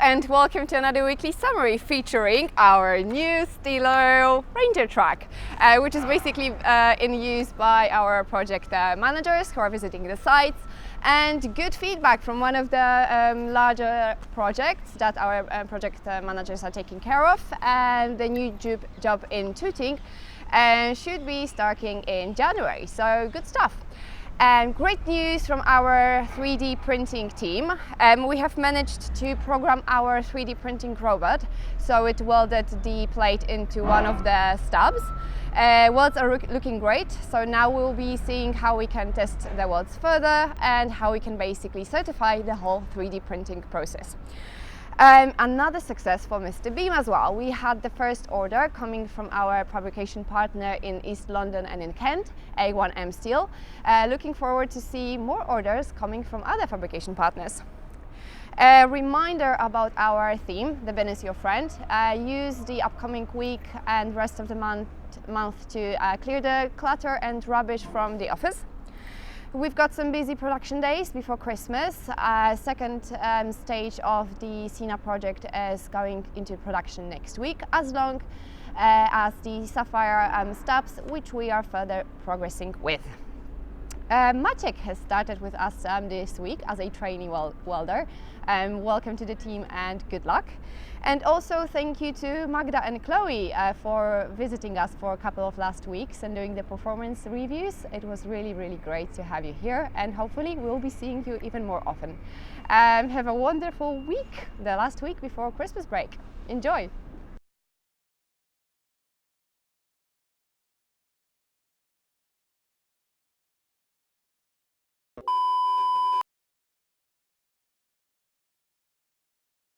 and welcome to another weekly summary featuring our new Steelo Ranger truck, which is basically in use by our project managers who are visiting the sites, and good feedback from one of the larger projects that our project managers are taking care of, and the new job in Tooting should be starting in January, so good stuff. And great news from our 3D printing team. We have managed to program our 3D printing robot, so it welded the plate into one of the stubs. Welds are looking great, so now we'll be seeing how we can test the welds further and how we can basically certify the whole 3D printing process. Another success for Mr. Beam as well. We had the first order coming from our fabrication partner in East London and in Kent, A1M Steel. Looking forward to see more orders coming from other fabrication partners. A reminder about our theme, the bin is your friend. Use the upcoming week and rest of the month to clear the clutter and rubbish from the office. We've got some busy production days before Christmas. Second stage of the Sina project is going into production next week, as long as the Sapphire stubs, which we are further progressing with. Maciek has started with us this week as a trainee welder. Welcome to the team and good luck. And also thank you to Magda and Chloe for visiting us for a couple of last weeks and doing the performance reviews. It was really great to have you here, and hopefully we'll be seeing you even more often. Have a wonderful week, the last week before Christmas break. Enjoy!